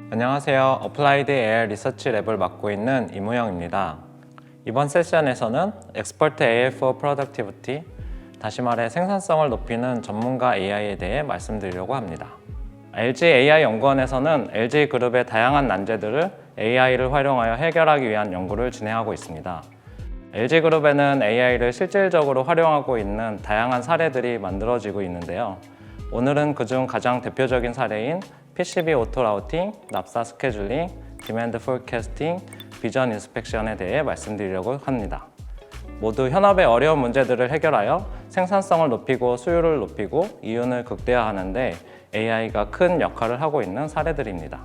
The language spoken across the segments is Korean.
안녕하세요. 어플라이드 AI 리서치 랩을 맡고 있는 이무영입니다. 이번 세션에서는 Expert AI for Productivity, 다시 말해 생산성을 높이는 전문가 AI에 대해 말씀드리려고 합니다. LG AI 연구원에서는 LG그룹의 다양한 난제들을 AI를 활용하여 해결하기 위한 연구를 진행하고 있습니다. LG그룹에는 AI를 실질적으로 활용하고 있는 다양한 사례들이 만들어지고 있는데요. 오늘은 그중 가장 대표적인 사례인 PCB 오토 라우팅, 납사 스케줄링, 디맨드 포캐스팅, 비전 인스펙션에 대해 말씀드리려고 합니다. 모두 현업의 어려운 문제들을 해결하여 생산성을 높이고 수율을 높이고 이윤을 극대화하는데 AI가 큰 역할을 하고 있는 사례들입니다.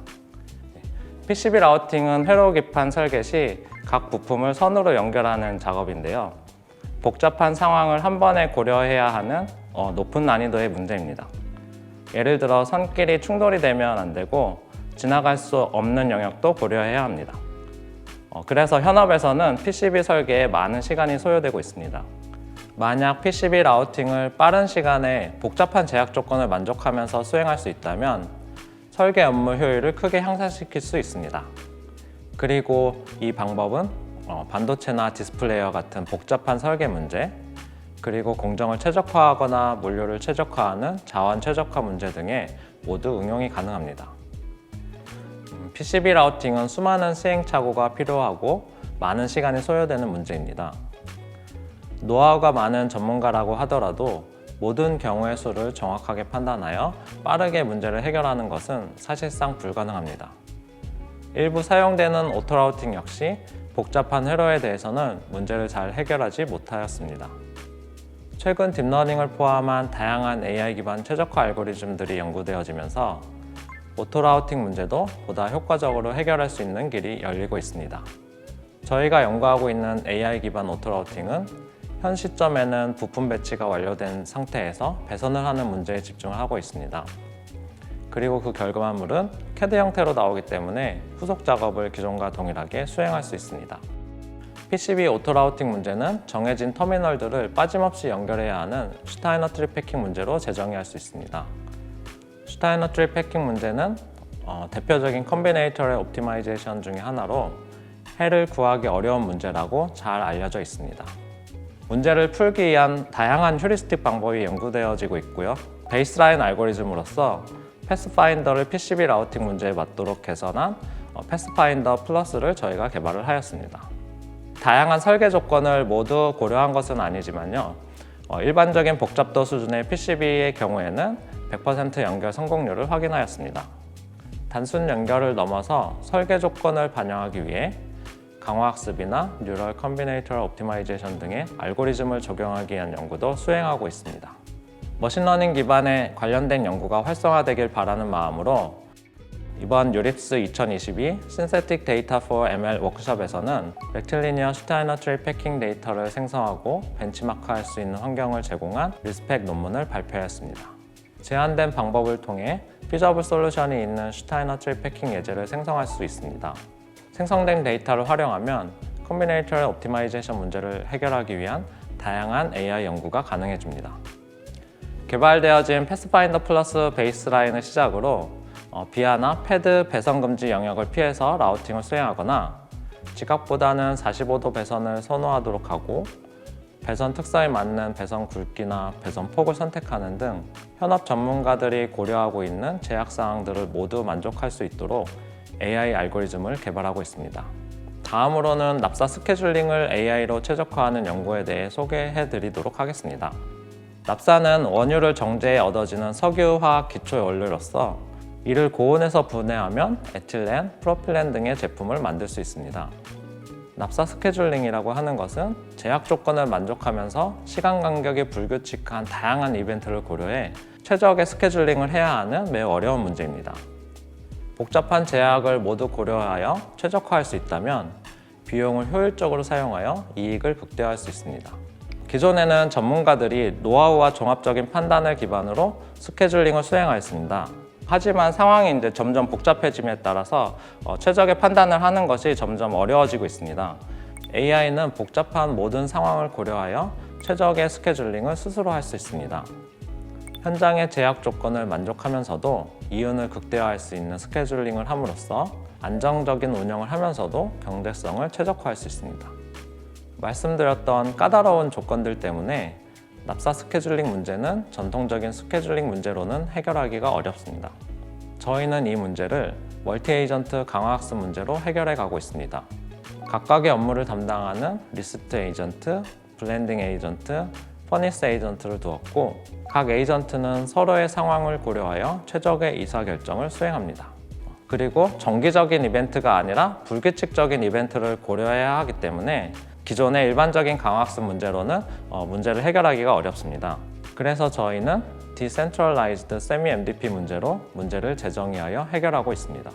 PCB 라우팅은 회로 기판 설계 시 각 부품을 선으로 연결하는 작업인데요. 복잡한 상황을 한 번에 고려해야 하는 높은 난이도의 문제입니다. 예를 들어 선끼리 충돌이 되면 안 되고 지나갈 수 없는 영역도 고려해야 합니다. 그래서 현업에서는 PCB 설계에 많은 시간이 소요되고 있습니다. 만약 PCB 라우팅을 빠른 시간에 복잡한 제약 조건을 만족하면서 수행할 수 있다면 설계 업무 효율을 크게 향상시킬 수 있습니다. 그리고 이 방법은 반도체나 디스플레이와 같은 복잡한 설계 문제, 그리고 공정을 최적화하거나 물류를 최적화하는 자원 최적화 문제 등에 모두 응용이 가능합니다. PCB 라우팅은 수많은 시행착오가 필요하고 많은 시간이 소요되는 문제입니다. 노하우가 많은 전문가라고 하더라도 모든 경우의 수를 정확하게 판단하여 빠르게 문제를 해결하는 것은 사실상 불가능합니다. 일부 사용되는 오토 라우팅 역시 복잡한 회로에 대해서는 문제를 잘 해결하지 못하였습니다. 최근 딥러닝을 포함한 다양한 AI 기반 최적화 알고리즘들이 연구되어지면서 오토 라우팅 문제도 보다 효과적으로 해결할 수 있는 길이 열리고 있습니다. 저희가 연구하고 있는 AI 기반 오토 라우팅은 현 시점에는 부품 배치가 완료된 상태에서 배선을 하는 문제에 집중을 하고 있습니다. 그리고 그 결과물은 CAD 형태로 나오기 때문에 후속 작업을 기존과 동일하게 수행할 수 있습니다. PCB 오토 라우팅 문제는 정해진 터미널들을 빠짐없이 연결해야 하는 슈타이너 트리 패킹 문제로 재정의할 수 있습니다. 슈타이너 트리 패킹 문제는 대표적인 컴비네이터의 옵티마이제이션 중에 하나로 해를 구하기 어려운 문제라고 잘 알려져 있습니다. 문제를 풀기 위한 다양한 휴리스틱 방법이 연구되어지고 있고요. 베이스라인 알고리즘으로서 패스파인더를 PCB 라우팅 문제에 맞도록 개선한 패스파인더 플러스를 저희가 개발을 하였습니다. 다양한 설계 조건을 모두 고려한 것은 아니지만요. 일반적인 복잡도 수준의 PCB의 경우에는 100% 연결 성공률을 확인하였습니다. 단순 연결을 넘어서 설계 조건을 반영하기 위해 강화학습이나 뉴럴 컴비네이터 옵티마이제이션 등의 알고리즘을 적용하기 위한 연구도 수행하고 있습니다. 머신러닝 기반의 관련된 연구가 활성화되길 바라는 마음으로 이번 유립스 2022 Synthetic Data for ML 워크숍에서는 렉틸리니어 슈타이너 트리 패킹 데이터를 생성하고 벤치마크할 수 있는 환경을 제공한 리스펙 논문을 발표했습니다. 제한된 방법을 통해 피저블 솔루션이 있는 슈타이너 트리 패킹 예제를 생성할 수 있습니다. 생성된 데이터를 활용하면 컴비네이터 옵티마이제이션 문제를 해결하기 위한 다양한 AI 연구가 가능해집니다. 개발되어진 패스파인더 플러스 베이스라인을 시작으로 비아나 패드 배선 금지 영역을 피해서 라우팅을 수행하거나 지각보다는 45도 배선을 선호하도록 하고 배선 특성에 맞는 배선 굵기나 배선 폭을 선택하는 등 현업 전문가들이 고려하고 있는 제약 사항들을 모두 만족할 수 있도록 AI 알고리즘을 개발하고 있습니다. 다음으로는 납사 스케줄링을 AI로 최적화하는 연구에 대해 소개해 드리도록 하겠습니다. 납사는 원유를 정제해 얻어지는 석유화학 기초 원료로서 이를 고온에서 분해하면 에틸렌, 프로필렌 등의 제품을 만들 수 있습니다. 납사 스케줄링이라고 하는 것은 제약 조건을 만족하면서 시간 간격이 불규칙한 다양한 이벤트를 고려해 최적의 스케줄링을 해야 하는 매우 어려운 문제입니다. 복잡한 제약을 모두 고려하여 최적화할 수 있다면 비용을 효율적으로 사용하여 이익을 극대화할 수 있습니다. 기존에는 전문가들이 노하우와 종합적인 판단을 기반으로 스케줄링을 수행하였습니다. 하지만 상황이 점점 복잡해짐에 따라서 최적의 판단을 하는 것이 점점 어려워지고 있습니다. AI는 복잡한 모든 상황을 고려하여 최적의 스케줄링을 스스로 할 수 있습니다. 현장의 제약 조건을 만족하면서도 이윤을 극대화할 수 있는 스케줄링을 함으로써 안정적인 운영을 하면서도 경제성을 최적화할 수 있습니다. 말씀드렸던 까다로운 조건들 때문에 납사 스케줄링 문제는 전통적인 스케줄링 문제로는 해결하기가 어렵습니다. 저희는 이 문제를 멀티 에이전트 강화학습 문제로 해결해 가고 있습니다. 각각의 업무를 담당하는 리스트 에이전트, 블렌딩 에이전트, 퍼니스 에이전트를 두었고 각 에이전트는 서로의 상황을 고려하여 최적의 의사결정을 수행합니다. 그리고 정기적인 이벤트가 아니라 불규칙적인 이벤트를 고려해야 하기 때문에 기존의 일반적인 강화학습 문제로는 문제를 해결하기가 어렵습니다. 그래서 저희는 Decentralized Semi-MDP 문제로 문제를 재정의하여 해결하고 있습니다.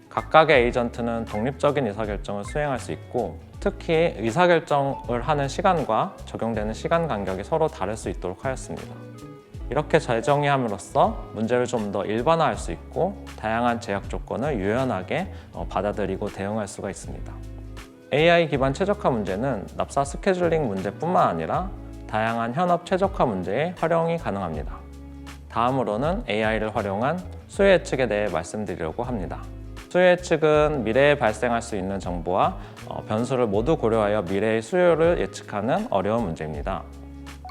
각각의 에이전트는 독립적인 의사결정을 수행할 수 있고 특히 의사결정을 하는 시간과 적용되는 시간 간격이 서로 다를 수 있도록 하였습니다. 이렇게 재정의함으로써 문제를 좀 더 일반화할 수 있고 다양한 제약 조건을 유연하게 받아들이고 대응할 수가 있습니다. AI 기반 최적화 문제는 납사 스케줄링 문제뿐만 아니라 다양한 현업 최적화 문제에 활용이 가능합니다. 다음으로는 AI를 활용한 수요 예측에 대해 말씀드리려고 합니다. 수요 예측은 미래에 발생할 수 있는 정보와 변수를 모두 고려하여 미래의 수요를 예측하는 어려운 문제입니다.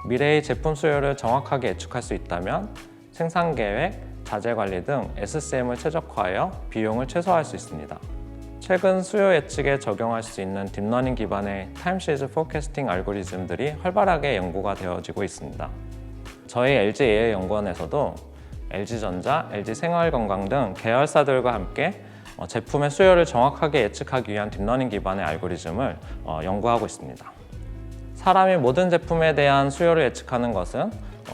미래의 제품 수요를 정확하게 예측할 수 있다면 생산 계획, 자재 관리 등 SCM을 최적화하여 비용을 최소화할 수 있습니다. 최근 수요 예측에 적용할 수 있는 딥러닝 기반의 타임 시리즈 포캐스팅 알고리즘들이 활발하게 연구가 되어지고 있습니다. 저희 LG AI 연구원에서도 LG전자, LG생활건강 등 계열사들과 함께 제품의 수요를 정확하게 예측하기 위한 딥러닝 기반의 알고리즘을 연구하고 있습니다. 사람이 모든 제품에 대한 수요를 예측하는 것은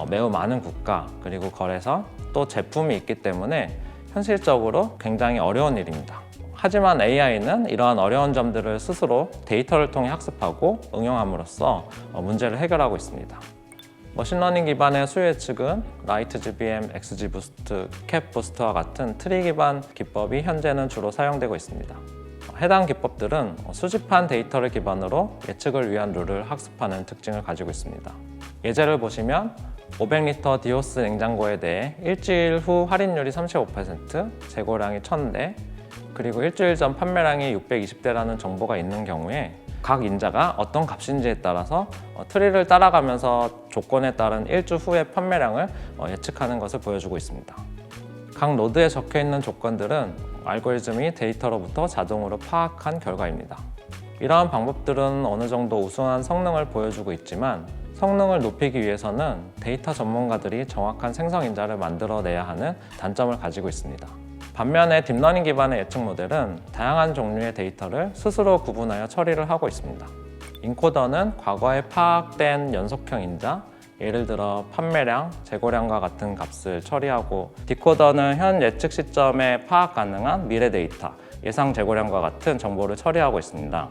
매우 많은 국가 그리고 거래소 또 제품이 있기 때문에 현실적으로 굉장히 어려운 일입니다. 하지만 AI는 이러한 어려운 점들을 스스로 데이터를 통해 학습하고 응용함으로써 문제를 해결하고 있습니다. 머신러닝 기반의 수요 예측은 라이트GBM, XGBoost, 캡부스트와 같은 트리 기반 기법이 현재는 주로 사용되고 있습니다. 해당 기법들은 수집한 데이터를 기반으로 예측을 위한 룰을 학습하는 특징을 가지고 있습니다. 예제를 보시면 500리터 디오스 냉장고에 대해 일주일 후 할인율이 35%, 재고량이 1000대, 그리고 일주일 전 판매량이 620대라는 정보가 있는 경우에 각 인자가 어떤 값인지에 따라서 트리를 따라가면서 조건에 따른 일주 후의 판매량을 예측하는 것을 보여주고 있습니다. 각 노드에 적혀있는 조건들은 알고리즘이 데이터로부터 자동으로 파악한 결과입니다. 이러한 방법들은 어느 정도 우수한 성능을 보여주고 있지만 성능을 높이기 위해서는 데이터 전문가들이 정확한 생성 인자를 만들어내야 하는 단점을 가지고 있습니다. 반면에 딥러닝 기반의 예측 모델은 다양한 종류의 데이터를 스스로 구분하여 처리를 하고 있습니다. 인코더는 과거에 파악된 연속형 인자, 예를 들어 판매량, 재고량과 같은 값을 처리하고 디코더는 현 예측 시점에 파악 가능한 미래 데이터, 예상 재고량과 같은 정보를 처리하고 있습니다.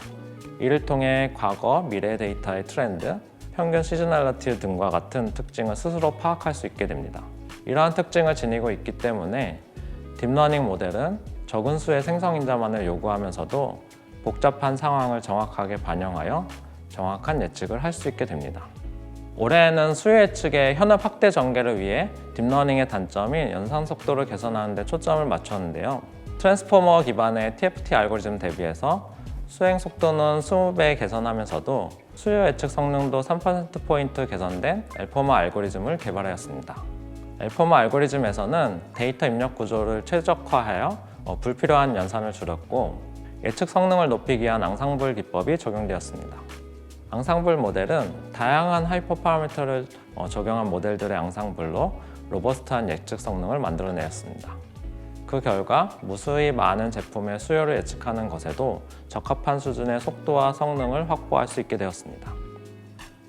이를 통해 과거, 미래 데이터의 트렌드, 평균 시즈널리티 등과 같은 특징을 스스로 파악할 수 있게 됩니다. 이러한 특징을 지니고 있기 때문에 딥러닝 모델은 적은 수의 생성 인자만을 요구하면서도 복잡한 상황을 정확하게 반영하여 정확한 예측을 할 수 있게 됩니다. 올해에는 수요 예측의 현업 확대 전개를 위해 딥러닝의 단점인 연산 속도를 개선하는 데 초점을 맞췄는데요. 트랜스포머 기반의 TFT 알고리즘 대비해서 수행 속도는 20배 개선하면서도 수요 예측 성능도 3%포인트 개선된 엘포머 알고리즘을 개발하였습니다. 엘포머 알고리즘에서는 데이터 입력 구조를 최적화하여 불필요한 연산을 줄였고 예측 성능을 높이기 위한 앙상블 기법이 적용되었습니다. 앙상블 모델은 다양한 하이퍼 파라미터를 적용한 모델들의 앙상블로 로버스트한 예측 성능을 만들어내었습니다. 그 결과 무수히 많은 제품의 수요를 예측하는 것에도 적합한 수준의 속도와 성능을 확보할 수 있게 되었습니다.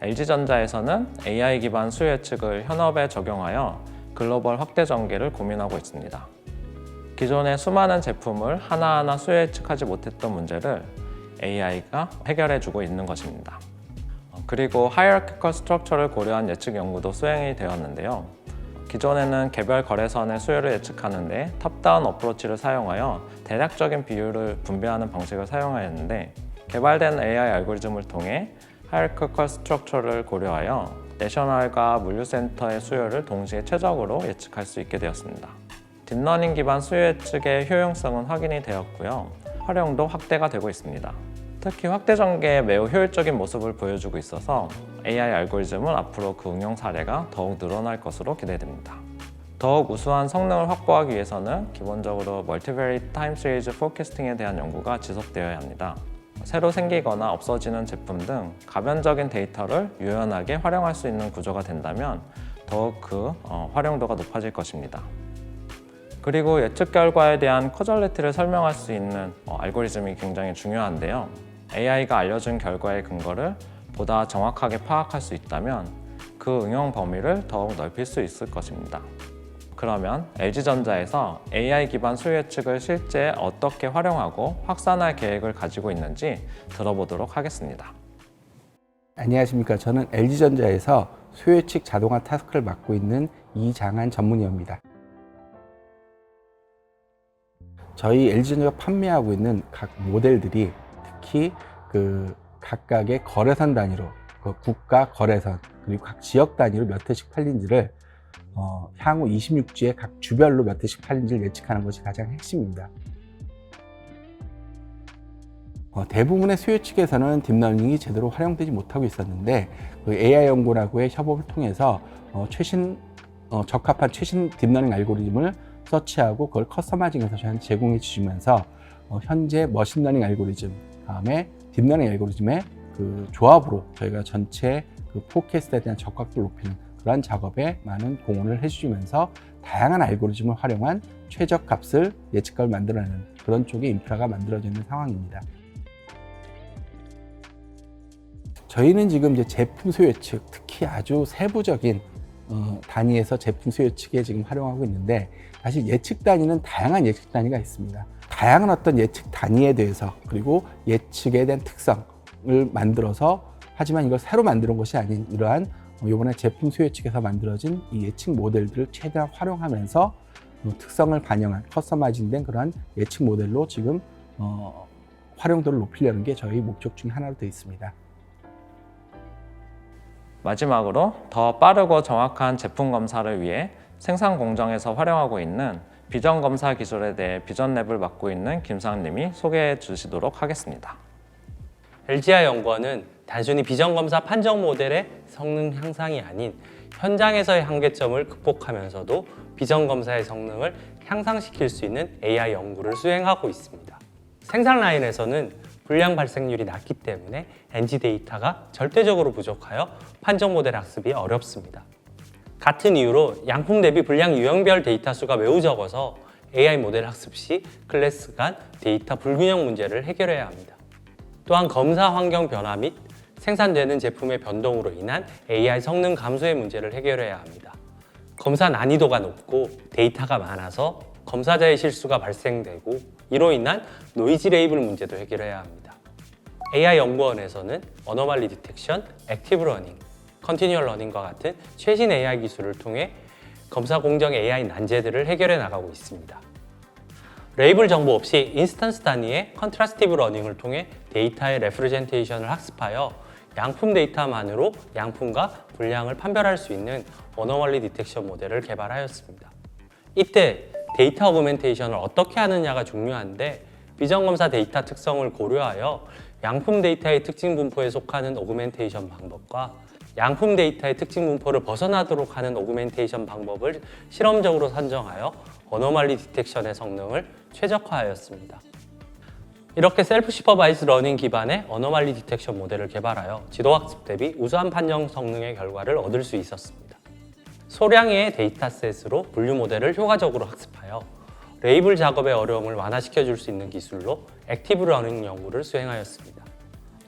LG전자에서는 AI 기반 수요 예측을 현업에 적용하여 글로벌 확대 전개를 고민하고 있습니다. 기존의 수많은 제품을 하나하나 수요 예측하지 못했던 문제를 AI가 해결해주고 있는 것입니다. 그리고 Hierarchical Structure를 고려한 예측 연구도 수행이 되었는데요. 기존에는 개별 거래선의 수요를 예측하는데 탑다운 어프로치를 사용하여 대략적인 비율을 분배하는 방식을 사용하였는데 개발된 AI 알고리즘을 통해 Hierarchical Structure를 고려하여 내셔널과 물류센터의 수요를 동시에 최적으로 예측할 수 있게 되었습니다. 딥러닝 기반 수요 예측의 효용성은 확인이 되었고요. 활용도 확대가 되고 있습니다. 특히 확대 전개에 매우 효율적인 모습을 보여주고 있어서 AI 알고리즘은 앞으로 그 응용 사례가 더욱 늘어날 것으로 기대됩니다. 더욱 우수한 성능을 확보하기 위해서는 기본적으로 멀티베리에이트 타임 시리즈 포캐스팅에 대한 연구가 지속되어야 합니다. 새로 생기거나 없어지는 제품 등 가변적인 데이터를 유연하게 활용할 수 있는 구조가 된다면 더욱 그 활용도가 높아질 것입니다. 그리고 예측 결과에 대한 커절리티를 설명할 수 있는 알고리즘이 굉장히 중요한데요. AI가 알려준 결과의 근거를 보다 정확하게 파악할 수 있다면 그 응용 범위를 더욱 넓힐 수 있을 것입니다. 그러면 LG전자에서 AI 기반 수요 예측을 실제 어떻게 활용하고 확산할 계획을 가지고 있는지 들어보도록 하겠습니다. 안녕하십니까. 저는 LG전자에서 수요 예측 자동화 타스크를 맡고 있는 이장한 전문의입니다. 저희 LG전자가 판매하고 있는 각 모델들이 특히 각각의 거래선 단위로 국가 거래선 그리고 각 지역 단위로 몇 회씩 팔린지를 향후 26주에 각 주별로 몇 회씩 팔린지를 예측하는 것이 가장 핵심입니다. 대부분의 수요 예측에서는 딥러닝이 제대로 활용되지 못하고 있었는데 AI 연구라고의 협업을 통해서 적합한 최신 딥러닝 알고리즘을 서치하고 그걸 커스터마이징해서 저희한테 제공해 주시면서 현재 머신러닝 알고리즘, 다음에 딥러닝 알고리즘의 조합으로 저희가 전체 포캐스트에 대한 적합도를 높이는 그러한 작업에 많은 공헌을 해주시면서 다양한 알고리즘을 활용한 최적값을 예측값을 만들어내는 그런 쪽의 인프라가 만들어져 있는 상황입니다. 저희는 지금 이제 제품 수요 예측, 특히 아주 세부적인 단위에서 제품 수요 예측에 지금 활용하고 있는데 사실 예측 단위는 다양한 예측 단위가 있습니다. 다양한 어떤 예측 단위에 대해서 그리고 예측에 대한 특성을 만들어서 하지만 이걸 새로 만드는 것이 아닌 이러한 이번에 제품 수요 예측에서 만들어진 이 예측 모델들을 최대한 활용하면서 특성을 반영한 커스터마이징된 그러한 예측 모델로 지금 활용도를 높이려는 게 저희 목적 중에 하나로 되어 있습니다. 마지막으로 더 빠르고 정확한 제품 검사를 위해 생산 공정에서 활용하고 있는 비전 검사 기술에 대해 비전랩을 맡고 있는 김상님이 소개해 주시도록 하겠습니다. LGI 연구원은 단순히 비전 검사 판정 모델의 성능 향상이 아닌 현장에서의 한계점을 극복하면서도 비전 검사의 성능을 향상시킬 수 있는 AI 연구를 수행하고 있습니다. 생산 라인에서는 불량 발생률이 낮기 때문에 NG 데이터가 절대적으로 부족하여 판정 모델 학습이 어렵습니다. 같은 이유로 양품 대비 불량 유형별 데이터 수가 매우 적어서 AI 모델 학습 시 클래스 간 데이터 불균형 문제를 해결해야 합니다. 또한 검사 환경 변화 및 생산되는 제품의 변동으로 인한 AI 성능 감소의 문제를 해결해야 합니다. 검사 난이도가 높고 데이터가 많아서 검사자의 실수가 발생되고 이로 인한 노이즈 레이블 문제도 해결해야 합니다. AI 연구원에서는 어노멀리 디텍션, 액티브 러닝, 컨티뉴얼 러닝과 같은 최신 AI 기술을 통해 검사 공정 AI 난제들을 해결해 나가고 있습니다. 레이블 정보 없이 인스턴스 단위의 컨트라스티브 러닝을 통해 데이터의 레프레젠테이션을 학습하여 양품 데이터만으로 양품과 불량을 판별할 수 있는 어노멀리 디텍션 모델을 개발하였습니다. 이때 데이터 어그멘테이션을 어떻게 하느냐가 중요한데 비전 검사 데이터 특성을 고려하여 양품 데이터의 특징 분포에 속하는 오그멘테이션 방법과 양품 데이터의 특징 분포를 벗어나도록 하는 오그멘테이션 방법을 실험적으로 선정하여 어노멀리 디텍션의 성능을 최적화하였습니다. 이렇게 셀프 슈퍼바이즈 러닝 기반의 어노멀리 디텍션 모델을 개발하여 지도학습 대비 우수한 판정 성능의 결과를 얻을 수 있었습니다. 소량의 데이터셋으로 분류 모델을 효과적으로 학습하여 레이블 작업의 어려움을 완화시켜 줄 수 있는 기술로 액티브 러닝 연구를 수행하였습니다.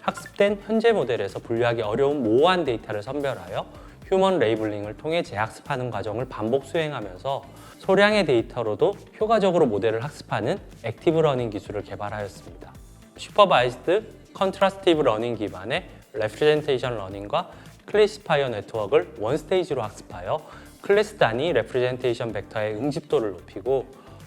학습된 현재 모델에서 분류하기 어려운 모호한 데이터를 선별하여 휴먼 레이블링을 통해 재학습하는 과정을 반복 수행하면서 소량의 데이터로도 효과적으로 모델을 학습하는 액티브 러닝 기술을 개발하였습니다. 슈퍼바이즈드 컨트라스티브 러닝 기반의 레프레젠테이션 러닝과 클래시파이어 네트워크를 원 스테이지로 학습하여 클래스 단위 레프레젠테이션 벡터의 응집도를 높이고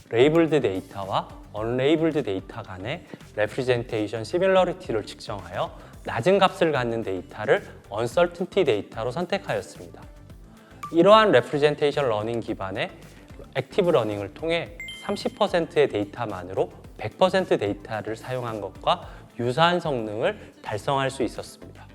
레이블드 데이터와 언레이블드 데이터 간의 레프레젠테이션 시밀러리티를 측정하여 낮은 값을 갖는 데이터를 uncertainty 데이터로 선택하였습니다. 이러한 representation learning 기반의 액티브 러닝을 통해 30%의 데이터만으로 100% 데이터를 사용한 것과 유사한 성능을 달성할 수 있었습니다.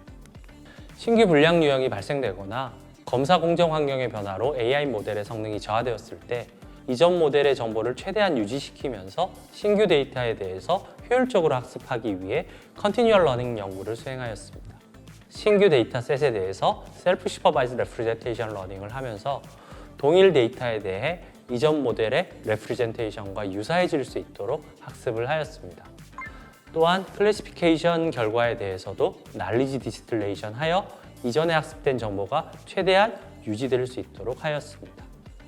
신규 불량 유형이 발생되거나 검사 공정 환경의 변화로 AI 모델의 성능이 저하되었을 때 이전 모델의 정보를 최대한 유지시키면서 신규 데이터에 대해서 효율적으로 학습하기 위해 Continual Learning 연구를 수행하였습니다. 신규 데이터셋에 대해서 Self Supervised Representation Learning을 하면서 동일 데이터에 대해 이전 모델의 레프리젠테이션과 유사해질 수 있도록 학습을 하였습니다. 또한 클래시피케이션 결과에 대해서도 날리지 디스틸레이션 하여 이전에 학습된 정보가 최대한 유지될 수 있도록 하였습니다.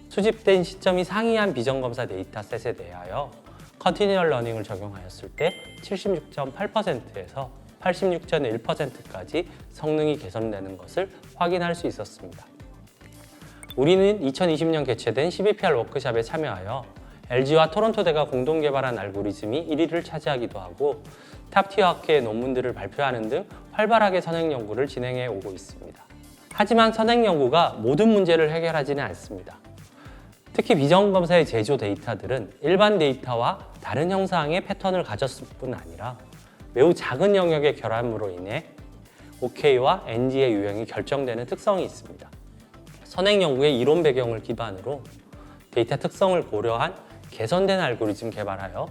수집된 시점이 상이한 비정검사 데이터셋에 대하여 컨티뉴얼 러닝을 적용하였을 때 76.8%에서 86.1%까지 성능이 개선되는 것을 확인할 수 있었습니다. 우리는 2020년 개최된 CBPR 워크숍에 참여하여 LG와 토론토대가 공동 개발한 알고리즘이 1위를 차지하기도 하고 탑티어 학회의 논문들을 발표하는 등 활발하게 선행 연구를 진행해 오고 있습니다. 하지만 선행 연구가 모든 문제를 해결하지는 않습니다. 특히 비정검사의 제조 데이터들은 일반 데이터와 다른 형상의 패턴을 가졌을 뿐 아니라 매우 작은 영역의 결함으로 인해 OK와 NG의 유형이 결정되는 특성이 있습니다. 선행 연구의 이론 배경을 기반으로 데이터 특성을 고려한 개선된 알고리즘 개발하여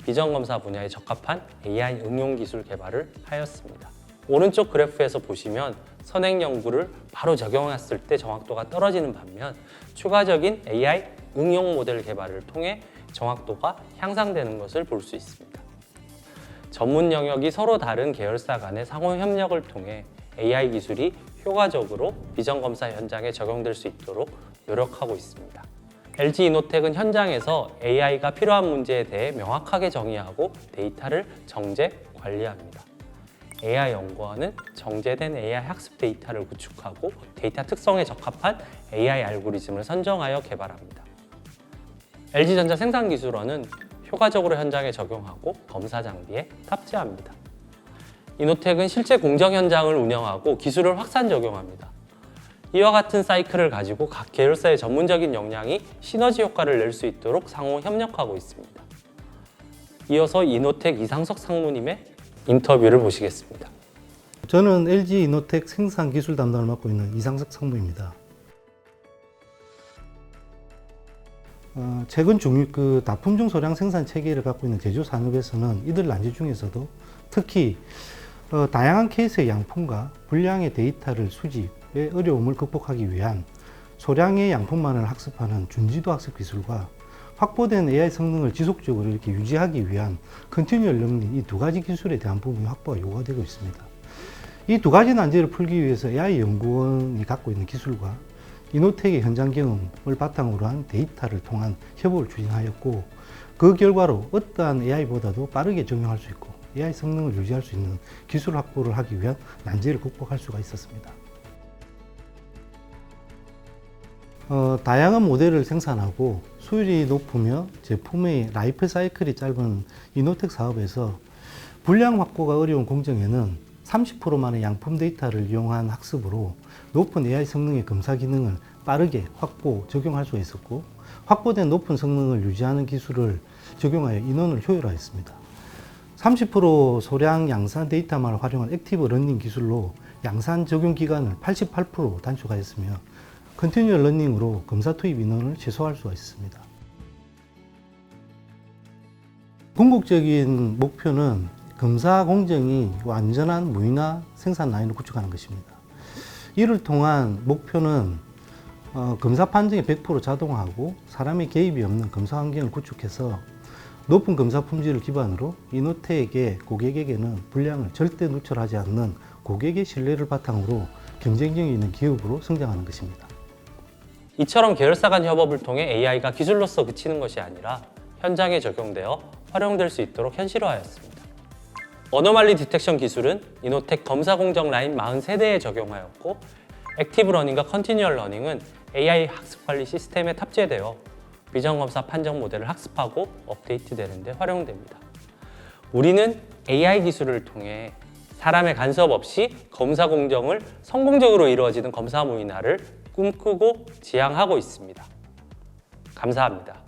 비정검사 분야에 적합한 AI 응용 기술 개발을 하였습니다. 오른쪽 그래프에서 보시면 선행 연구를 바로 적용했을 때 정확도가 떨어지는 반면 추가적인 AI 응용 모델 개발을 통해 정확도가 향상되는 것을 볼 수 있습니다. 전문 영역이 서로 다른 계열사 간의 상호 협력을 통해 AI 기술이 효과적으로 비정검사 현장에 적용될 수 있도록 노력하고 있습니다. LG 이노텍은 현장에서 AI가 필요한 문제에 대해 명확하게 정의하고 데이터를 정제, 관리합니다. AI 연구원은 정제된 AI 학습 데이터를 구축하고 데이터 특성에 적합한 AI 알고리즘을 선정하여 개발합니다. LG전자 생산기술원은 효과적으로 현장에 적용하고 검사 장비에 탑재합니다. 이노텍은 실제 공정 현장을 운영하고 기술을 확산 적용합니다. 이와 같은 사이클을 가지고 각 계열사의 전문적인 역량이 시너지 효과를 낼 수 있도록 상호 협력하고 있습니다. 이어서 이노텍 이상석 상무님의 인터뷰를 보시겠습니다. 저는 LG 이노텍 생산 기술 담당을 맡고 있는 이상석 상무입니다. 최근 납품중 소량 생산 체계를 갖고 있는 제조 산업에서는 이들 난제 중에서도 특히 다양한 케이스의 양품과 불량의 데이터를 수집의 어려움을 극복하기 위한 소량의 양품만을 학습하는 준지도 학습 기술과 확보된 AI 성능을 지속적으로 이렇게 유지하기 위한 컨티뉴얼 러닝 이 두 가지 기술에 대한 부분이 확보가 요구되고 있습니다. 이 두 가지 난제를 풀기 위해서 AI 연구원이 갖고 있는 기술과 이노텍의 현장 경험을 바탕으로 한 데이터를 통한 협업을 추진하였고 그 결과로 어떠한 AI보다도 빠르게 적용할 수 있고 AI 성능을 유지할 수 있는 기술 확보를 하기 위한 난제를 극복할 수가 있었습니다. 다양한 모델을 생산하고 수율이 높으며 제품의 라이프 사이클이 짧은 이노텍 사업에서 불량 확보가 어려운 공정에는 30%만의 양품 데이터를 이용한 학습으로 높은 AI 성능의 검사 기능을 빠르게 확보, 적용할 수 있었고 확보된 높은 성능을 유지하는 기술을 적용하여 인원을 효율화했습니다. 30% 소량 양산 데이터만 활용한 액티브 러닝 기술로 양산 적용 기간을 88% 단축하였으며 컨티뉴얼 러닝으로 검사 투입 인원을 최소화할 수가 있습니다. 궁극적인 목표는 검사 공정이 완전한 무인화 생산 라인을 구축하는 것입니다. 이를 통한 목표는 검사 판정이 100% 자동화하고 사람의 개입이 없는 검사 환경을 구축해서 높은 검사 품질을 기반으로 이노텍의 고객에게는 불량을 절대 누출하지 않는 고객의 신뢰를 바탕으로 경쟁력이 있는 기업으로 성장하는 것입니다. 이처럼 계열사 간 협업을 통해 AI가 기술로서 그치는 것이 아니라 현장에 적용되어 활용될 수 있도록 현실화하였습니다. 어노말리 디텍션 기술은 이노텍 검사 공정 라인 43대에 적용하였고 액티브 러닝과 컨티뉴얼 러닝은 AI 학습 관리 시스템에 탑재되어 비정검사 판정 모델을 학습하고 업데이트 되는 데 활용됩니다. 우리는 AI 기술을 통해 사람의 간섭 없이 검사 공정을 성공적으로 이루어지는 검사무인화를 꿈꾸고 지향하고 있습니다. 감사합니다.